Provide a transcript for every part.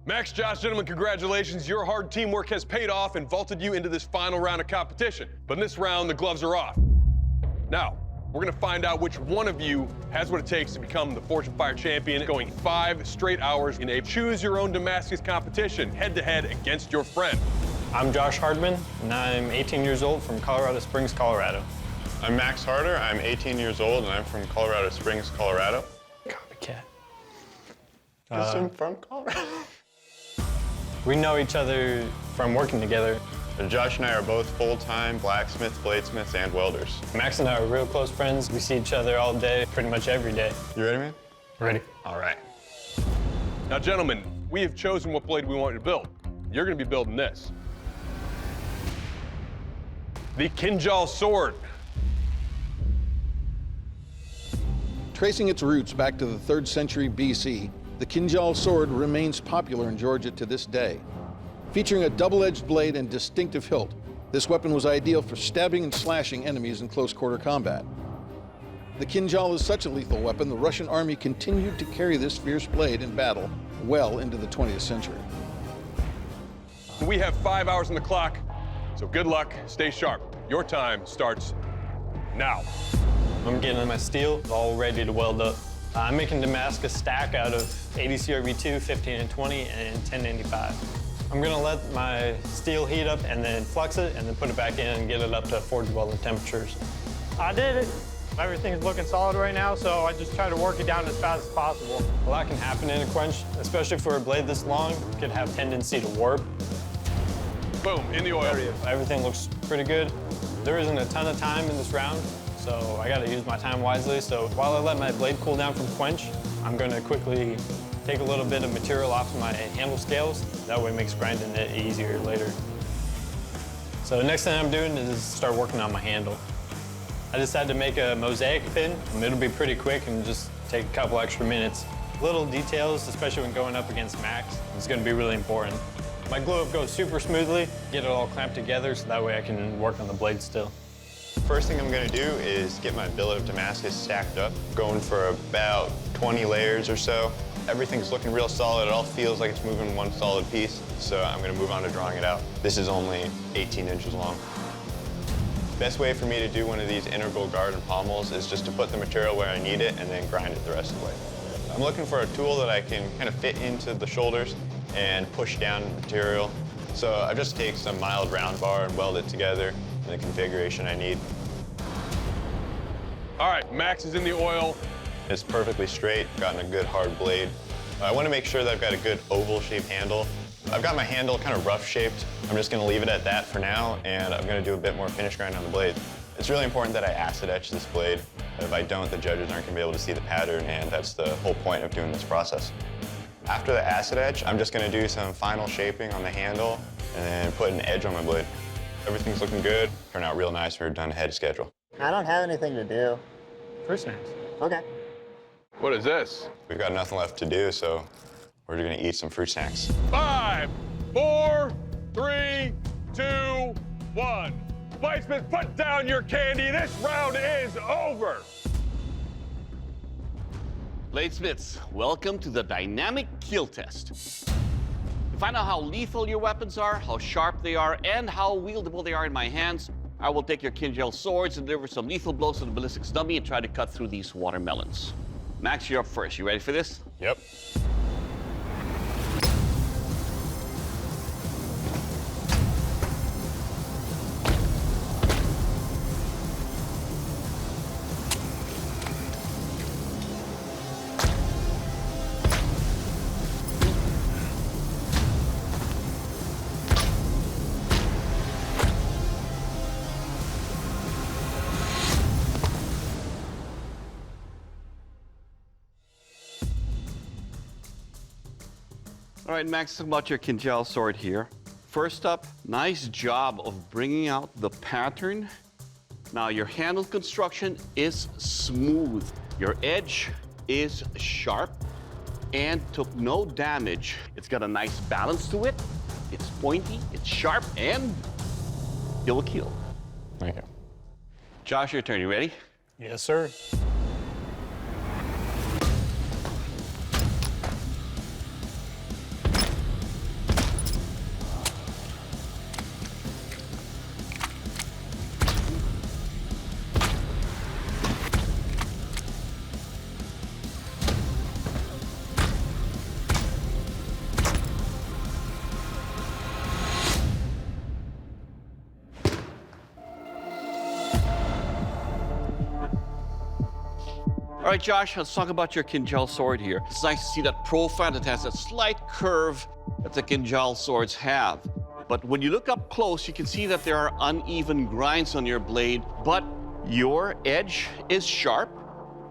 Max, Josh, gentlemen, congratulations. Your hard teamwork has paid off and vaulted you into this final round of competition. But in this round, the gloves are off. Now, we're gonna find out which one of you has what it takes to become the Forge and Fire champion, going 5 straight hours in a choose-your-own Damascus competition, head-to-head against your friend. I'm Josh Hardman, and I'm 18 years old from Colorado Springs, Colorado. I'm Max Harder. I'm 18 years old, and I'm from Colorado Springs, Colorado. Copycat. I'm from Colorado. We know each other from working together. Josh and I are both full-time blacksmiths, bladesmiths, and welders. Max and I are real close friends. We see each other all day, pretty much every day. You ready, man? Ready. All right. Now, gentlemen, we have chosen what blade we want you to build. You're gonna be building this. The Kinjal sword. Tracing its roots back to the 3rd century BC, the Kinjal sword remains popular in Georgia to this day. Featuring a double-edged blade and distinctive hilt, this weapon was ideal for stabbing and slashing enemies in close-quarter combat. The Kinjal is such a lethal weapon, the Russian army continued to carry this fierce blade in battle well into the 20th century. We have 5 hours on the clock, so good luck, stay sharp. Your time starts now. I'm getting my steel all ready to weld up. I'm making Damascus stack out of 80 CRV2, 15 and 20, and 1095. I'm gonna let my steel heat up and then flux it and then put it back in and get it up to forge welding temperatures. I did it. Everything's looking solid right now, so I just try to work it down as fast as possible. A lot can happen in a quench, especially for a blade this long. It could have tendency to warp. Boom, in the oil. Everything looks pretty good. There isn't a ton of time in this round, so I gotta use my time wisely. So while I let my blade cool down from quench, I'm gonna quickly take a little bit of material off of my handle scales. That way it makes grinding it easier later. So the next thing I'm doing is start working on my handle. I decided to make a mosaic pin, and it'll be pretty quick and just take a couple extra minutes. Little details, especially when going up against Max, is gonna be really important. My glue up goes super smoothly, get it all clamped together so that way I can work on the blade still. First thing I'm gonna do is get my billet of Damascus stacked up, going for about 20 layers or so. Everything's looking real solid. It all feels like it's moving one solid piece, so I'm gonna move on to drawing it out. This is only 18 inches long. Best way for me to do one of these integral guard and pommels is just to put the material where I need it and then grind it the rest of the way. I'm looking for a tool that I can kind of fit into the shoulders and push down material. So I just take some mild round bar and weld it together in the configuration I need. All right, Max is in the oil. It's perfectly straight, gotten a good hard blade. I want to make sure that I've got a good oval-shaped handle. I've got my handle kind of rough-shaped. I'm just going to leave it at that for now, and I'm going to do a bit more finish grind on the blade. It's really important that I acid etch this blade. If I don't, the judges aren't going to be able to see the pattern, and that's the whole point of doing this process. After the acid etch, I'm just going to do some final shaping on the handle and then put an edge on my blade. Everything's looking good. Turned out real nice. We're done ahead of schedule. I don't have anything to do. Fruit snacks. Okay. What is this? We've got nothing left to do, so we're going to eat some fruit snacks. 5, 4, 3, 2, 1. Bladesmiths, put down your candy. This round is over. Bladesmiths, welcome to the dynamic kill test. To find out how lethal your weapons are, how sharp they are, and how wieldable they are in my hands, I will take your Kinjal swords and deliver some lethal blows to the ballistics dummy and try to cut through these watermelons. Max, you're up first. You ready for this? Yep. All right, Max, talk about your Kinjal sword here. First up, nice job of bringing out the pattern. Now, your handle construction is smooth. Your edge is sharp and took no damage. It's got a nice balance to it. It's pointy, it's sharp, and it will kill. Thank you. Josh, your turn. You ready? Yes, sir. All right, Josh, let's talk about your Kinjal sword here. It's nice to see that profile that has that slight curve that the Kinjal swords have. But when you look up close, you can see that there are uneven grinds on your blade, but your edge is sharp,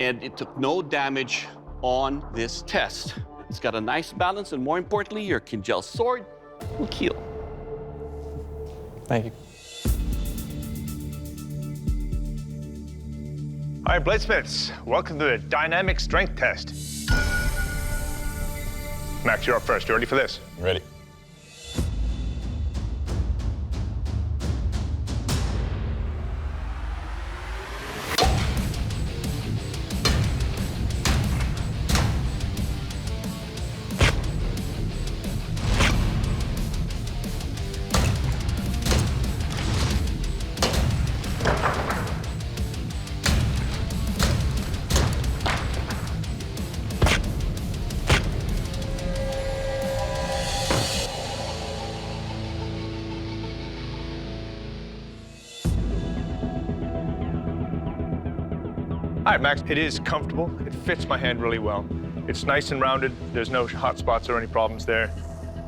and it took no damage on this test. It's got a nice balance, and more importantly, your Kinjal sword will kill. Thank you. All right, Bladesmiths, welcome to the dynamic strength test. Max, you're up first. You ready for this? Ready. All right, Max, it is comfortable. It fits my hand really well. It's nice and rounded. There's no hot spots or any problems there.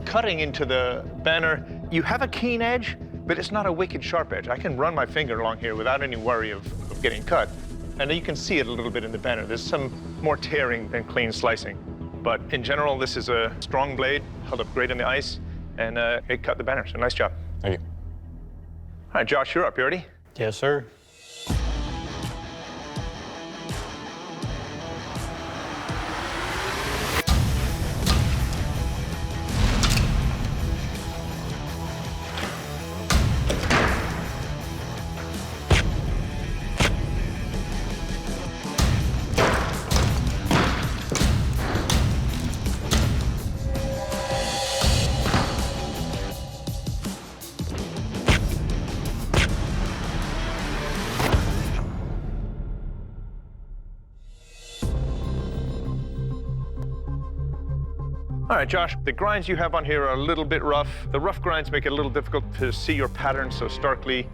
Cutting into the banner, you have a keen edge, but it's not a wicked sharp edge. I can run my finger along here without any worry of getting cut. And you can see it a little bit in the banner. There's some more tearing than clean slicing. But in general, this is a strong blade, held up great on the ice, and it cut the banner, so nice job. Thank you. All right, Josh, you're up. You ready? Yes, sir. All right, Josh, the grinds you have on here are a little bit rough. The rough grinds make it a little difficult to see your pattern so starkly,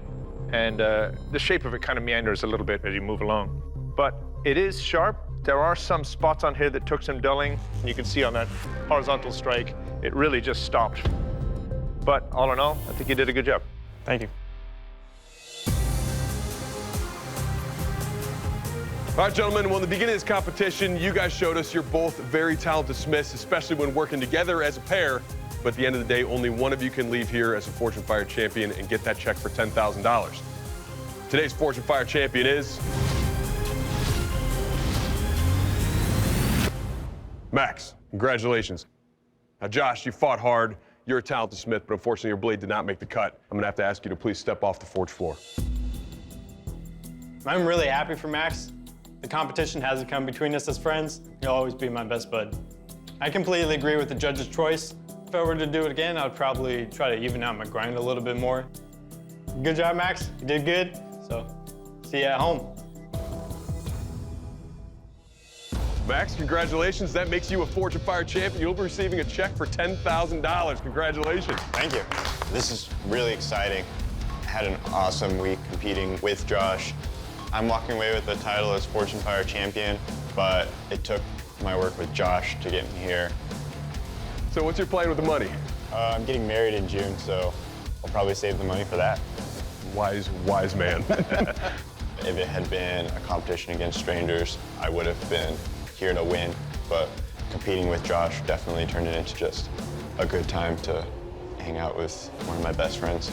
and the shape of it kind of meanders a little bit as you move along. But it is sharp. There are some spots on here that took some dulling. You can see on that horizontal strike, it really just stopped. But all in all, I think you did a good job. Thank you. All right, gentlemen, well, in the beginning of this competition, you guys showed us you're both very talented smiths, especially when working together as a pair. But at the end of the day, only one of you can leave here as a Fortune Fire champion and get that check for $10,000. Today's Fortune Fire champion is Max. Congratulations. Now, Josh, you fought hard. You're a talented smith, but unfortunately, your blade did not make the cut. I'm gonna have to ask you to please step off the forge floor. I'm really happy for Max. The competition hasn't come between us as friends. He'll always be my best bud. I completely agree with the judge's choice. If I were to do it again, I'd probably try to even out my grind a little bit more. Good job, Max. You did good. So, see you at home. Max, congratulations. That makes you a Fortune Fire champion. You'll be receiving a check for $10,000. Congratulations. Thank you. This is really exciting. I had an awesome week competing with Josh. I'm walking away with the title as Fortune Fire champion, but it took my work with Josh to get me here. So what's your plan with the money? I'm getting married in June, so I'll probably save the money for that. Wise man. If it had been a competition against strangers, I would have been here to win, but competing with Josh definitely turned it into just a good time to hang out with one of my best friends.